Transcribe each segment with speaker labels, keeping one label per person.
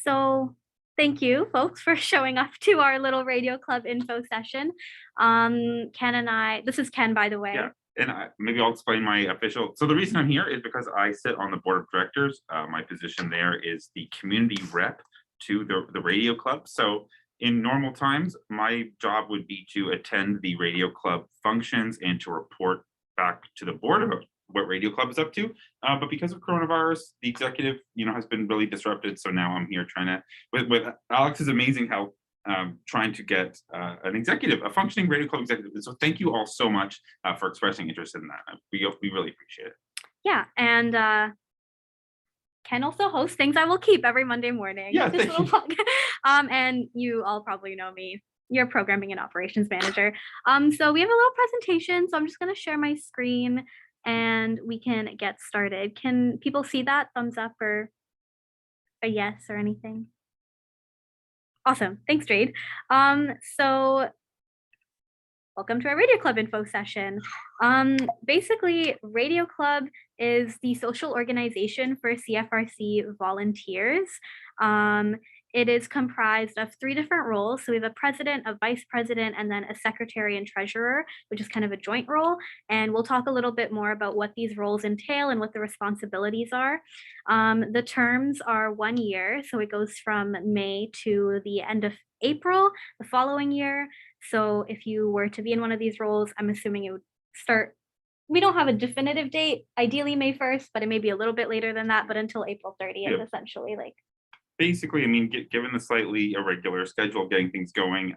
Speaker 1: So thank you, folks, for showing up to our little radio club info session. Ken and I, this is Ken, by the way.
Speaker 2: Yeah, and maybe I'll explain my official. So the reason I'm here is because I sit on the board of directors. My position there is the community rep to the radio club. So in normal times, my job would be to attend the radio club functions and to report back to the board about what radio club is up to. But because of coronavirus, the executive, has been really disrupted. So now I'm here trying to, with Alex's amazing help, trying to get a functioning radio club executive. So thank you all so much for expressing interest in that. We really appreciate it.
Speaker 1: Yeah, and Ken also hosts Things I Will Keep every Monday morning.
Speaker 2: Yeah, thank you.
Speaker 1: And you all probably know me. You're programming and operations manager. So we have a little presentation. So I'm just going to share my screen and we can get started. Can people see that? Thumbs up or a yes or anything? Awesome. Thanks, Jade. So welcome to our Radio Club info session. Basically, Radio Club is the social organization for CFRC volunteers. It is comprised of 3 different roles. So we have a president, a vice president, and then a secretary and treasurer, which is kind of a joint role. And we'll talk a little bit more about what these roles entail and what the responsibilities are. The terms are 1 year. So it goes from May to the end of April the following year. So if you were to be in one of these roles, I'm assuming it would start. We don't have a definitive date, ideally May 1st, but it may be a little bit later than that, but until April 30th, essentially.
Speaker 2: Basically, I mean, given the slightly irregular schedule of getting things going,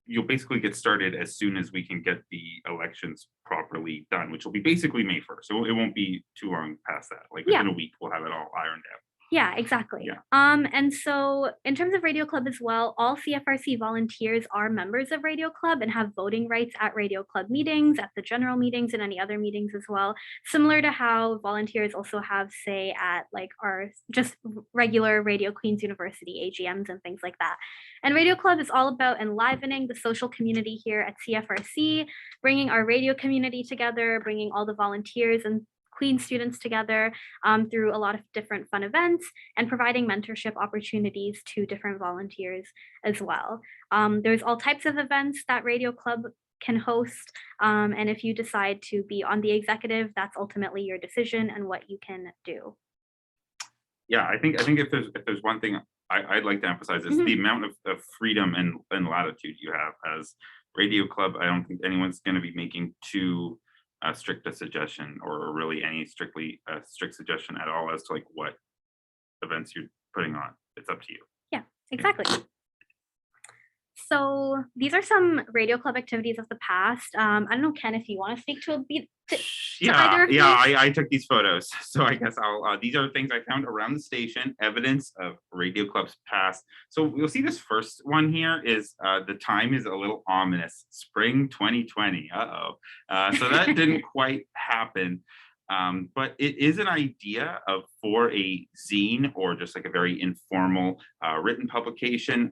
Speaker 2: you'll basically get started as soon as we can get the elections properly done, which will be basically May 1st. So it won't be too long past that. Within a week, we'll have it all ironed out.
Speaker 1: Yeah, exactly.
Speaker 2: Yeah.
Speaker 1: And so in terms of Radio Club as well, all CFRC volunteers are members of Radio Club and have voting rights at Radio Club meetings, at the general meetings, and any other meetings as well. Similar to how volunteers also have say at our just regular Radio Queens University AGMs and things like that. And Radio Club is all about enlivening the social community here at CFRC, bringing our radio community together, bringing all the volunteers and Queen students together through a lot of different fun events and providing mentorship opportunities to different volunteers as well. There's all types of events that Radio Club can host. And if you decide to be on the executive, that's ultimately your decision and what you can do.
Speaker 2: Yeah, I think if there's one thing I'd like to emphasize is the amount of freedom and latitude you have as Radio Club. I don't think anyone's going to be making too strict a suggestion or really any strict suggestion at all as to what events you're putting on. It's up to you.
Speaker 1: Yeah, exactly. So these are some Radio Club activities of the past. I don't know, Ken, if you want to speak to
Speaker 2: I took these photos, so I guess I'll. These are things I found around the station, evidence of Radio Club's past. So you'll see this first one here is the time is a little ominous. Spring 2020. So that didn't quite happen. But it is an idea for a zine or just a very informal written publication.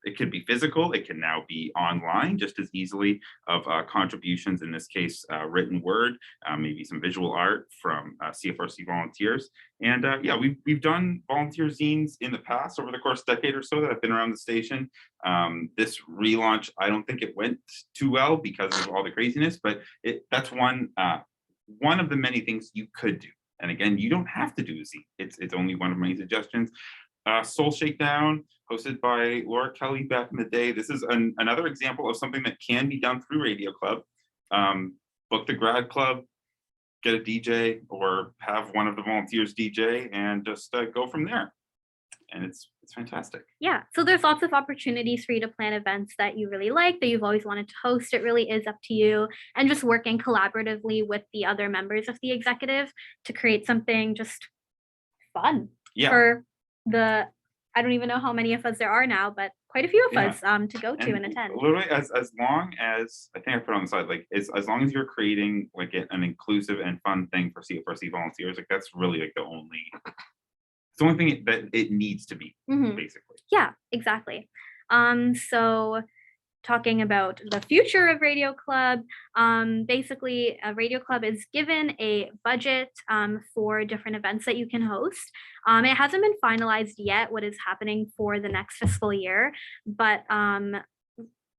Speaker 2: It could be physical. It can now be online just as easily of contributions, in this case, written word, maybe some visual art from CFRC volunteers. And we've done volunteer zines in the past over the course of a decade or so that have been around the station. This relaunch, I don't think it went too well because of all the craziness, but that's one of the many things you could do. And again, you don't have to do a zine. It's only one of many suggestions. Soul Shakedown, hosted by Laura Kelly back in the day. This is another example of something that can be done through Radio Club. Book the grad club, get a DJ, or have one of the volunteers DJ, and just go from there. And it's fantastic.
Speaker 1: Yeah, so there's lots of opportunities for you to plan events that you really like, that you've always wanted to host. It really is up to you, and just working collaboratively with the other members of the executive to create something just fun for I don't even know how many of us there are now, but quite a few of us to go to and attend.
Speaker 2: Literally, as long as, I think I put on the side, as long as you're creating an inclusive and fun thing for CFRC volunteers, that's really the only thing that it needs to be, basically.
Speaker 1: Yeah, exactly. So talking about the future of Radio Club. Basically, a Radio Club is given a budget for different events that you can host. It hasn't been finalized yet what is happening for the next fiscal year, but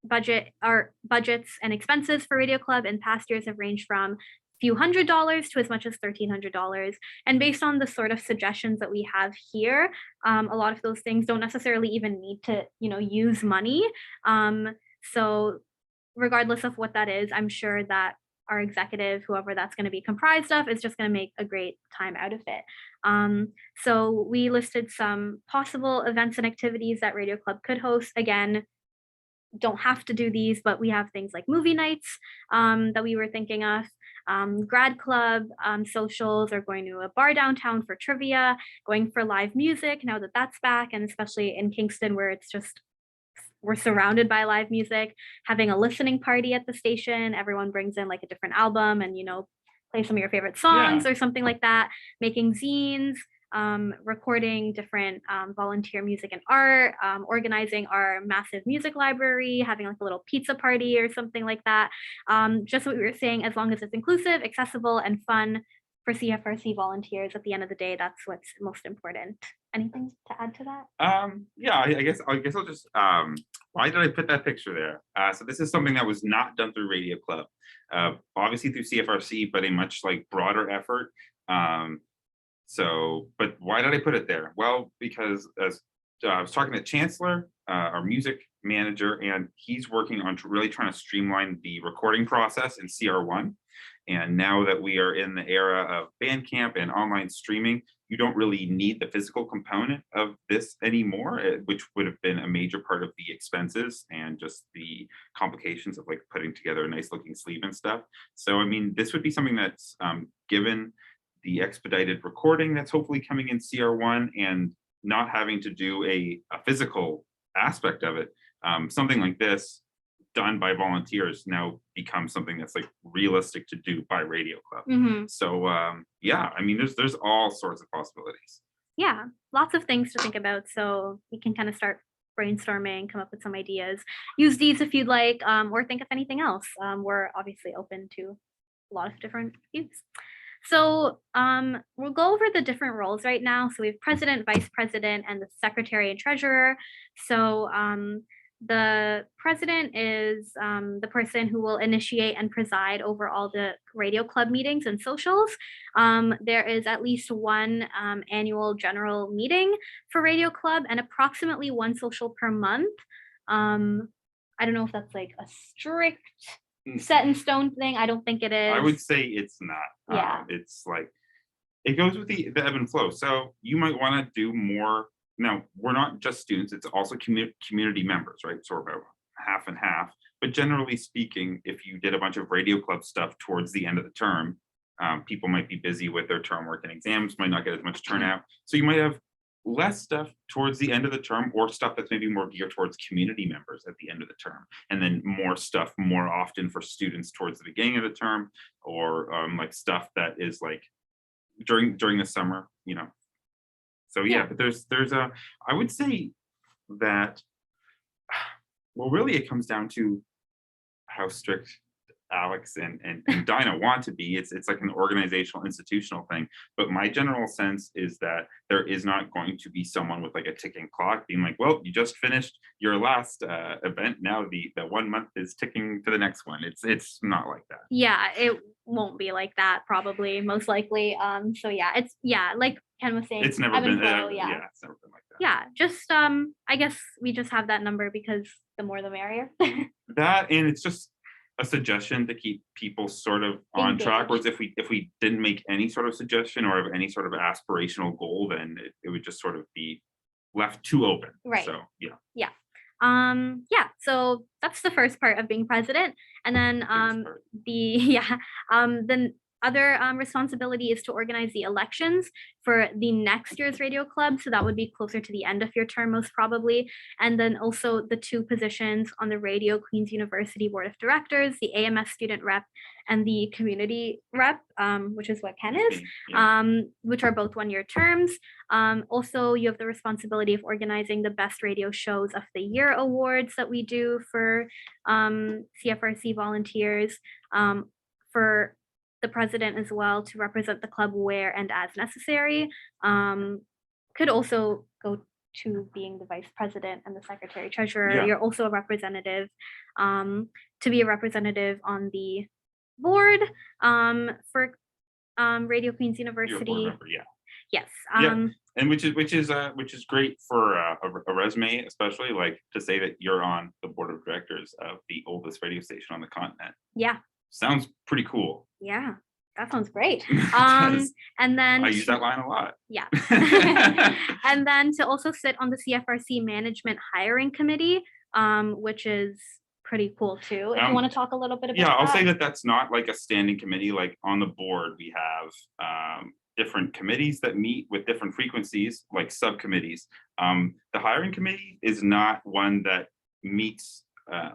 Speaker 1: budgets and expenses for Radio Club in past years have ranged from few $100s to as much as $1,300. And based on the sort of suggestions that we have here, a lot of those things don't necessarily even need to, use money. So regardless of what that is, I'm sure that our executive, whoever that's going to be comprised of, is just going to make a great time out of it. So we listed some possible events and activities that Radio Club could host. Again, don't have to do these, but we have things like movie nights that we were thinking of, grad club socials, or going to a bar downtown for trivia, going for live music now that that's back, and especially in Kingston where it's just we're surrounded by live music, having a listening party at the station. Everyone brings in like a different album and, play some of your favorite songs or something like that, making zines, recording different volunteer music and art, organizing our massive music library, having like a little pizza party or something like that. Just what we were saying, as long as it's inclusive, accessible, and fun for CFRC volunteers, at the end of the day, that's what's most important. Anything to add to that?
Speaker 2: Yeah, I guess I'll just why did I put that picture there? So this is something that was not done through Radio Club, obviously through CFRC, but a much like broader effort. But why did I put it there? Well, because as I was talking to Chancellor, our music manager, and he's working on really trying to streamline the recording process in CR1. And now that we are in the era of Bandcamp and online streaming, you don't really need the physical component of this anymore, which would have been a major part of the expenses and just the complications of like putting together a nice looking sleeve and stuff. So, I mean, this would be something that's given the expedited recording that's hopefully coming in CR1 and not having to do a physical aspect of it. Something like this done by volunteers now becomes something that's like realistic to do by Radio Club.
Speaker 1: Mm-hmm.
Speaker 2: So yeah, I mean, there's all sorts of possibilities.
Speaker 1: Yeah, lots of things to think about. So we can kind of start brainstorming, come up with some ideas, use these if you'd like, or think of anything else. We're obviously open to a lot of different views. So we'll go over the different roles right now. So we have president, vice president, and the secretary and treasurer. So the president is the person who will initiate and preside over all the Radio Club meetings and socials. There is at least one annual general meeting for Radio Club and approximately one social per month. I don't know if that's like a strict set in stone thing. I don't think it is.
Speaker 2: I would say it's not.
Speaker 1: Yeah.
Speaker 2: It's like, it goes with the ebb and flow. So you might want to do more. Now, we're not just students, it's also community members, right? So we're about half and half. But generally speaking, if you did a bunch of Radio Club stuff towards the end of the term, people might be busy with their term work and exams, might not get as much turnout. So you might have less stuff towards the end of the term, or stuff that's maybe more geared towards community members at the end of the term, and then more stuff more often for students towards the beginning of the term, or like stuff that is like during the summer, So yeah, but there's I would say that, well, really it comes down to how strict Alex and Dinah want to be. It's like an organizational, institutional thing. But my general sense is that there is not going to be someone with like a ticking clock being like, well, you just finished your last event. Now the 1 month is ticking to the next one. It's not like that.
Speaker 1: Yeah, it won't be like that, probably, most likely. So yeah, like Ken was saying,
Speaker 2: it's never been. It's never been like that.
Speaker 1: Yeah, just I guess we just have that number because the more the merrier.
Speaker 2: That, and it's just a suggestion to keep people sort of on track. Whereas if we didn't make any sort of suggestion or have any sort of aspirational goal, then it would just sort of be left too open.
Speaker 1: Right.
Speaker 2: So yeah.
Speaker 1: Yeah. So that's the first part of being president, and then then other responsibility is to organize the elections for the next year's radio club. So that would be closer to the end of your term, most probably. And then also the 2 positions on the Radio Queen's University Board of Directors, the AMS student rep and the community rep, which is what Ken is, which are both 1-year terms. Also, you have the responsibility of organizing the Best Radio Shows of the Year awards that we do for CFRC volunteers, for the president as well to represent the club where and as necessary. Could also go to being the vice president and the secretary treasurer.
Speaker 2: Yeah.
Speaker 1: You're also a representative, to be a representative on the board for Radio Queen's
Speaker 2: You're a board
Speaker 1: University.
Speaker 2: member, yeah.
Speaker 1: Yes.
Speaker 2: And which is great for a resume, especially like to say that you're on the board of directors of the oldest radio station on the continent.
Speaker 1: Yeah.
Speaker 2: Sounds pretty cool.
Speaker 1: Yeah. That sounds great.
Speaker 2: Does.
Speaker 1: And then
Speaker 2: I use that line a lot.
Speaker 1: Yeah. And then to also sit on the CFRC Management Hiring Committee, which is pretty cool too. If you want to talk a little bit about
Speaker 2: Yeah, I'll
Speaker 1: that.
Speaker 2: say that that's not like a standing committee. Like on the board, we have different committees that meet with different frequencies, like subcommittees. The hiring committee is not one that meets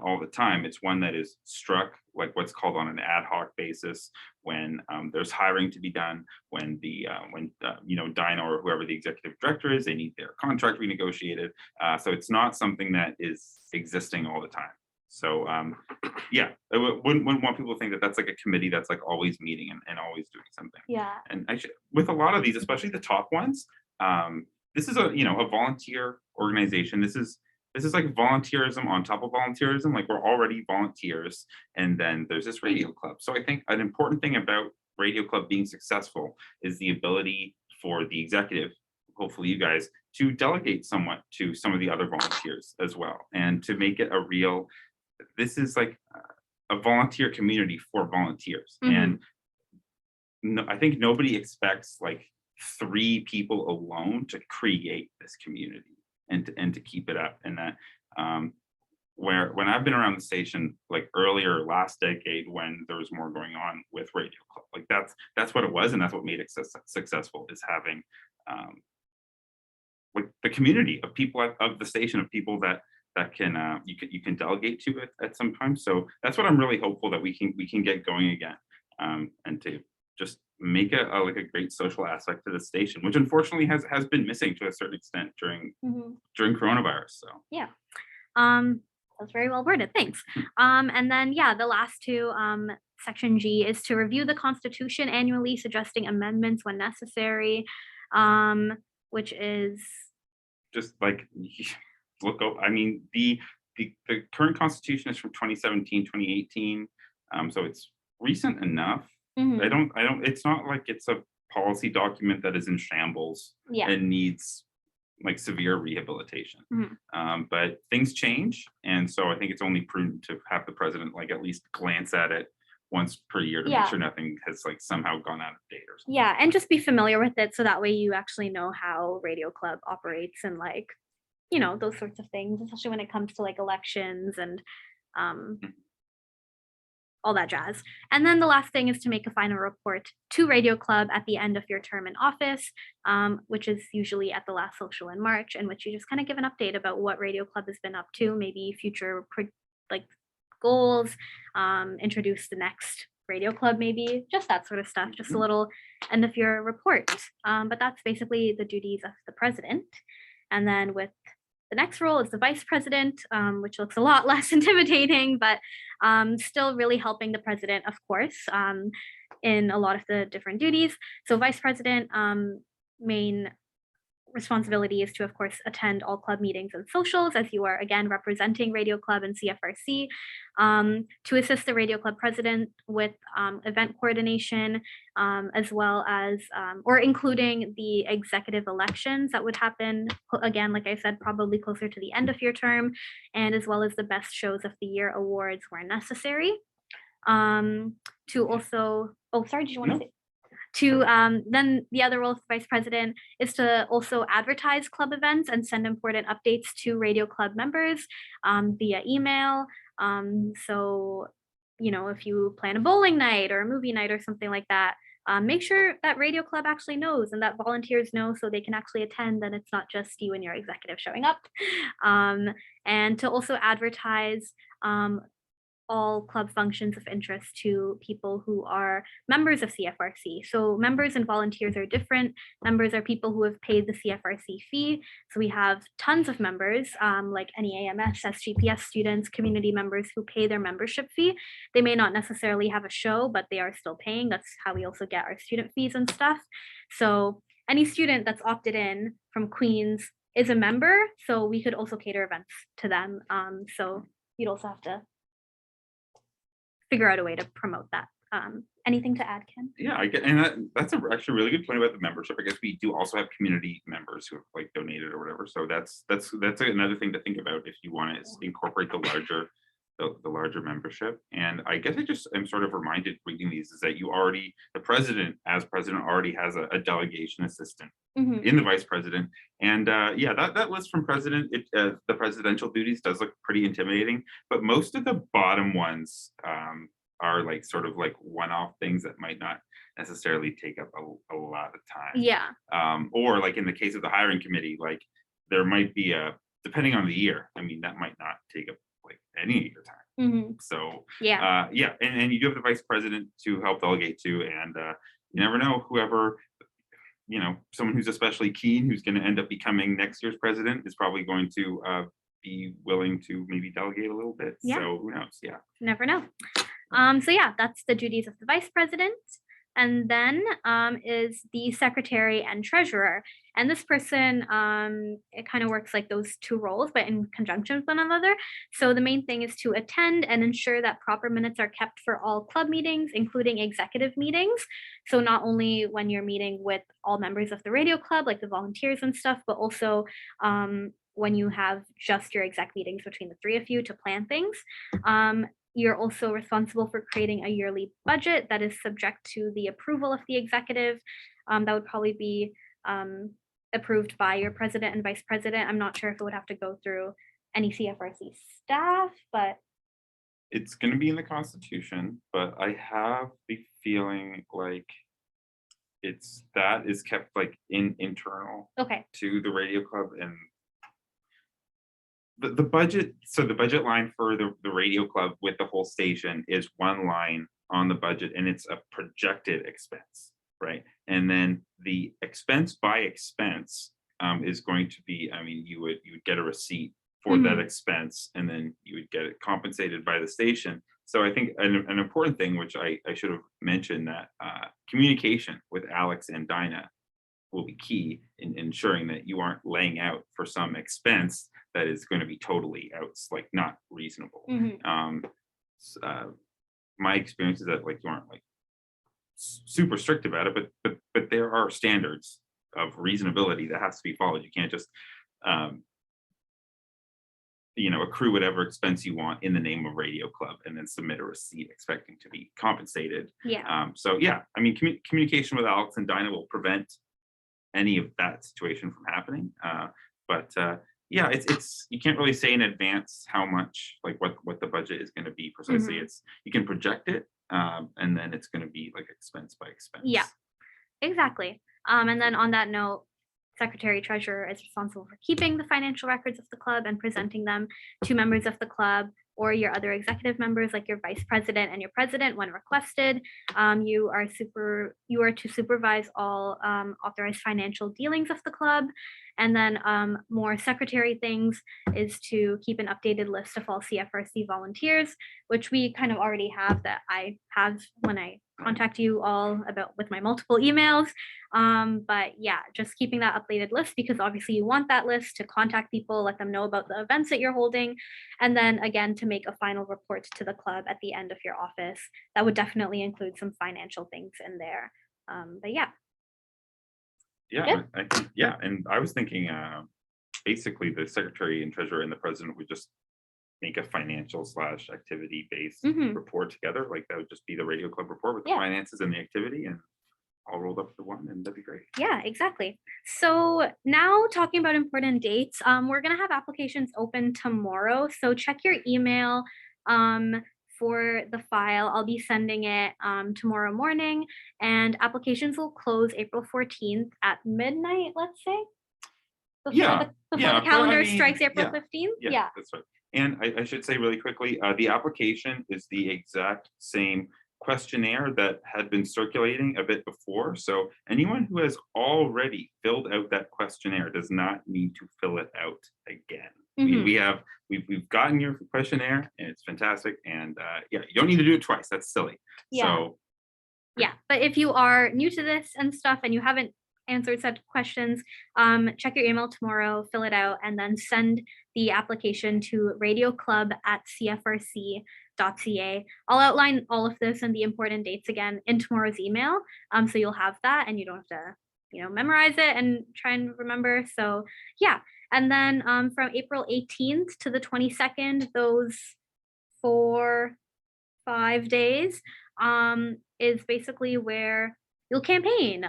Speaker 2: all the time. It's one that is struck, like what's called on an ad hoc basis, when there's hiring to be done, when Dinah or whoever the executive director is, they need their contract renegotiated. So it's not something that is existing all the time. So yeah, I wouldn't want people to think that that's like a committee that's like always meeting and always doing something.
Speaker 1: Yeah.
Speaker 2: And actually, with a lot of these, especially the top ones, this is a volunteer organization. This is like volunteerism on top of volunteerism. Like we're already volunteers, and then there's this radio club. So I think an important thing about radio club being successful is the ability for the executive, hopefully you guys, to delegate somewhat to some of the other volunteers as well, and to make it a real. This is like a volunteer community for volunteers, and I think nobody expects like 3 people alone to create this community and to keep it up. And that when I've been around the station, like earlier last decade, when there was more going on with Radio Club, like that's what it was, and that's what made it successful, is having like the community of people of the station, of people that can you can delegate to it at some time. So that's what I'm really hopeful that we can get going again, and to just make it like a great social aspect to the station, which unfortunately has been missing to a certain extent during coronavirus. So
Speaker 1: yeah, that's very well worded. Thanks. And then the last 2, section G, is to review the Constitution annually, suggesting amendments when necessary, which is
Speaker 2: just like look. I mean, the current Constitution is from 2017, 2018, so it's recent enough. I don't. It's not like it's a policy document that is in shambles and needs like severe rehabilitation. But things change, and so I think it's only prudent to have the president like at least glance at it once per year to make sure nothing has like somehow gone out of date or something.
Speaker 1: Yeah, and just be familiar with it, so that way you actually know how Radio Club operates and like those sorts of things, especially when it comes to like elections and all that jazz. And then the last thing is to make a final report to Radio Club at the end of your term in office, which is usually at the last social in March, in which you just kind of give an update about what Radio Club has been up to, maybe future like goals, introduce the next Radio Club, maybe just that sort of stuff, just a little end of your report. But that's basically the duties of the president. And then with the next role is the vice president, which looks a lot less intimidating, but still really helping the president, of course, in a lot of the different duties. So vice president, main responsibility is to, of course, attend all club meetings and socials, as you are, again, representing Radio Club and CFRC, to assist the Radio Club president with event coordination, as well as, or including the executive elections that would happen, again, like I said, probably closer to the end of your term, and as well as the Best Shows of the Year awards where necessary. To also, oh, sorry, did you want to say? To then the other role of the vice president is to also advertise club events and send important updates to Radio Club members via email. So if you plan a bowling night or a movie night or something like that, make sure that radio club actually knows and that volunteers know so they can actually attend, and it's not just you and your executive showing up. And to also advertise all club functions of interest to people who are members of CFRC. So members and volunteers are different. Members are people who have paid the CFRC fee. So we have tons of members like NEAMS, SGPS students, community members who pay their membership fee. They may not necessarily have a show, but they are still paying. That's how we also get our student fees and stuff. So any student that's opted in from Queens is a member. So we could also cater events to them. So you'd also have to figure out a way to promote that. Anything to add, Ken?
Speaker 2: Yeah, I get, and that's actually a really good point about the membership. I guess we do also have community members who have like donated or whatever. So that's another thing to think about if you want to incorporate the larger membership. And I guess I just am sort of reminded reading these is that the president as president already has a delegation assistant in the vice president. And yeah, that list from president, the presidential duties does look pretty intimidating, but most of the bottom ones are like sort of like one-off things that might not necessarily take up a lot of time.
Speaker 1: Yeah.
Speaker 2: Or like in the case of the hiring committee, like there might be depending on the year, I mean, that might not take up like any of your time. So
Speaker 1: yeah,
Speaker 2: and you do have the vice president to help delegate to, and you never know, whoever, someone who's especially keen, who's going to end up becoming next year's president, is probably going to be willing to maybe delegate a little bit.
Speaker 1: Yeah.
Speaker 2: So who knows? Yeah.
Speaker 1: Never know. So yeah, that's the duties of the vice president. And then is the secretary and treasurer. And this person, it kind of works like those two roles, but in conjunction with one another. So the main thing is to attend and ensure that proper minutes are kept for all club meetings, including executive meetings. So not only when you're meeting with all members of the radio club, like the volunteers and stuff, but also when you have just your exec meetings between the three of you to plan things. You're also responsible for creating a yearly budget that is subject to the approval of the executive. That would probably be approved by your president and vice president. I'm not sure if it would have to go through any CFRC staff, but
Speaker 2: it's going to be in the Constitution. But I have the feeling like that is kept like internal to the radio club. And the budget, so the budget line for the radio club with the whole station is one line on the budget, and it's a projected expense, right? And then the expense by expense is going to be, I mean, you would get a receipt for that expense, and then you would get it compensated by the station. So I think an important thing, which I should have mentioned, that communication with Alex and Dinah will be key in ensuring that you aren't laying out for some expense that is going to be totally out, like not reasonable. My experience is that like you aren't like super strict about it, but there are standards of reasonability that has to be followed. You can't just accrue whatever expense you want in the name of radio club and then submit a receipt expecting to be compensated. So yeah, I mean, communication with Alex and Dinah will prevent any of that situation from happening. But yeah, it's you can't really say in advance how much, like what the budget is going to be precisely. It's, you can project it, and then it's going to be like expense by expense.
Speaker 1: Yeah, exactly. And then on that note, secretary treasurer is responsible for keeping the financial records of the club and presenting them to members of the club or your other executive members, like your vice president and your president, when requested. You are to supervise all authorized financial dealings of the club. And then more secretary things is to keep an updated list of all CFRC volunteers, which we kind of already have, that I have when I contact you all about with my multiple emails. But yeah, just keeping that updated list, because obviously you want that list to contact people, let them know about the events that you're holding, and then again to make a final report to the club at the end of your office. That would definitely include some financial things in there. But yeah.
Speaker 2: Yeah, I think, yeah, and I was thinking basically the secretary and treasurer and the president would just make a financial / activity based report together. Like that would just be the radio club report with the finances and the activity, and all rolled up to one, and that'd be great.
Speaker 1: Yeah, exactly. So now talking about important dates, we're gonna have applications open tomorrow. So check your email for the file. I'll be sending it tomorrow morning, and applications will close April 14th at midnight, let's say. Before the calendar strikes April 15th.
Speaker 2: Yeah, that's right. And I should say really quickly, the application is the exact same questionnaire that had been circulating a bit before. So anyone who has already filled out that questionnaire does not need to fill it out again. We've gotten your questionnaire and it's fantastic. And you don't need to do it twice. That's silly. So
Speaker 1: but if you are new to this and stuff and you haven't answered such questions, check your email tomorrow, fill it out, and then send the application to radioclub@cfrc.ca. I'll outline all of this and the important dates again in tomorrow's email, so you'll have that and you don't have to memorize it and try and remember. So and then from April 18th to the 22nd, those 4-5 days is basically where you'll campaign.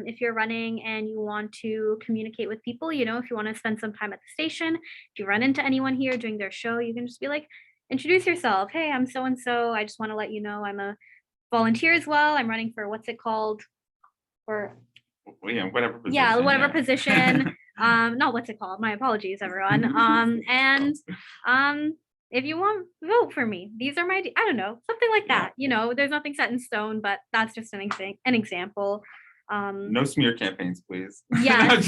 Speaker 1: If you're running and you want to communicate with people, if you want to spend some time at the station, if you run into anyone here during their show, you can just be like, introduce yourself. Hey, I'm so-and-so. I just want to let you know I'm a volunteer as well. I'm running for what's it called? Or
Speaker 2: whatever position.
Speaker 1: Yeah, whatever position. Not what's it called. My apologies, everyone. And if you want, vote for me. These are my, I don't know, something like that. There's nothing set in stone, but that's just an example.
Speaker 2: No smear campaigns, please.
Speaker 1: Yeah.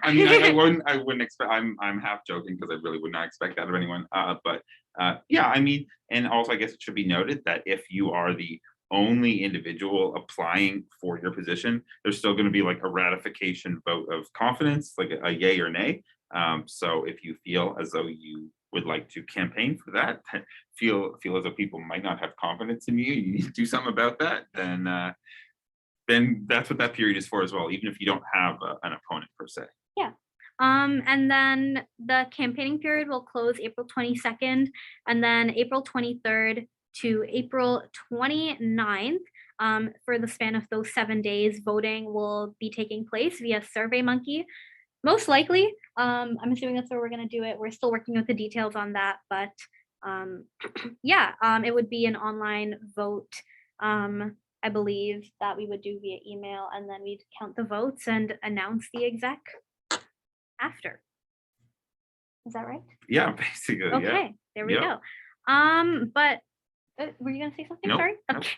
Speaker 2: I wouldn't expect. I'm half joking because I really would not expect that of anyone. But and also I guess it should be noted that if you are the only individual applying for your position, there's still going to be like a ratification vote of confidence, like a yay or nay. So if you feel as though you would like to campaign for that, feel as though people might not have confidence in you need to do something about that, then that's what that period is for as well, even if you don't have an opponent per se.
Speaker 1: And then the campaigning period will close April 22nd, and then April 23rd to April 29th. For the span of those 7 days, voting will be taking place via SurveyMonkey. Most likely, I'm assuming that's where we're going to do it. We're still working with the details on that, but it would be an online vote. I believe that we would do via email, and then we'd count the votes and announce the exec after. Is that right?
Speaker 2: Yeah, basically.
Speaker 1: Okay, there we go. But were you going to say something?
Speaker 2: Nope.
Speaker 1: Sorry. Okay.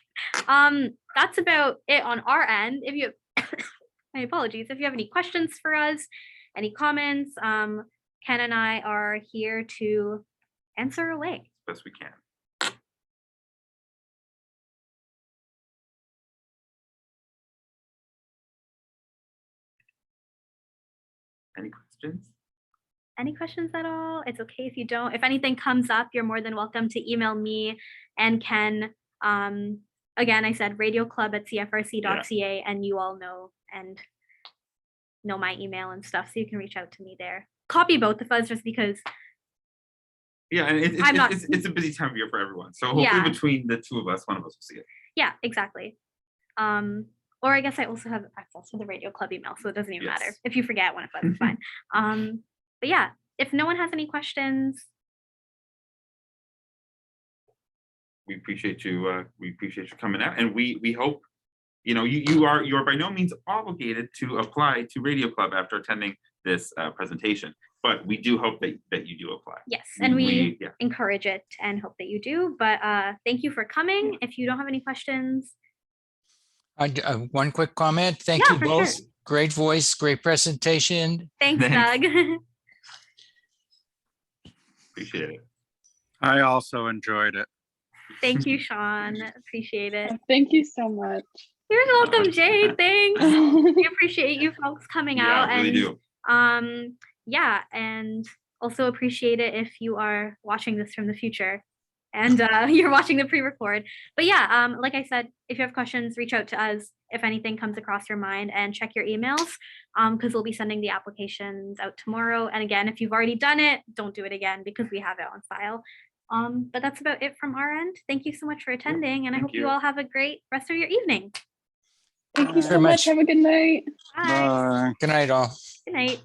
Speaker 1: That's about it on our end. If you my apologies. If you have any questions for us, any comments, Ken and I are here to answer away.
Speaker 2: As best we can. Any questions?
Speaker 1: Any questions at all? It's okay if you don't. If anything comes up, you're more than welcome to email me and Ken. Again, I said radioclub@cfrc.ca, and you all know my email and stuff, so you can reach out to me there. Copy both of us just because.
Speaker 2: Yeah, and it's a busy time of year for everyone. So hopefully between the two of us, one of us will see it. Yeah,
Speaker 1: exactly. Or I guess I also have access to the Radio Club email, so it doesn't even matter. If you forget one of us, it's fine. But yeah, if no one has any questions.
Speaker 2: We appreciate you. We appreciate you coming out, and we hope, you are by no means obligated to apply to Radio Club after attending this presentation, but we do hope that you do apply.
Speaker 1: Yes, and we encourage it and hope that you do. But thank you for coming. If you don't have any questions.
Speaker 3: One quick comment. Thank you both. Sure. Great voice, great presentation.
Speaker 1: Thanks, Doug.
Speaker 2: Appreciate it.
Speaker 4: I also enjoyed it.
Speaker 1: Thank you, Sean. Appreciate it.
Speaker 5: Thank you so much.
Speaker 1: You're welcome, Jay. Thanks. We appreciate you folks coming out.
Speaker 2: Yeah, really do.
Speaker 1: And also appreciate it if you are watching this from the future and you're watching the pre-record. But like I said, if you have questions, reach out to us if anything comes across your mind, and check your emails because we'll be sending the applications out tomorrow. And again, if you've already done it, don't do it again because we have it on file. But that's about it from our end. Thank you so much for attending, and I hope you all have a great rest of your evening.
Speaker 5: Thank you so much. Have a good night.
Speaker 1: Bye.
Speaker 3: Good night, all.
Speaker 1: Good night.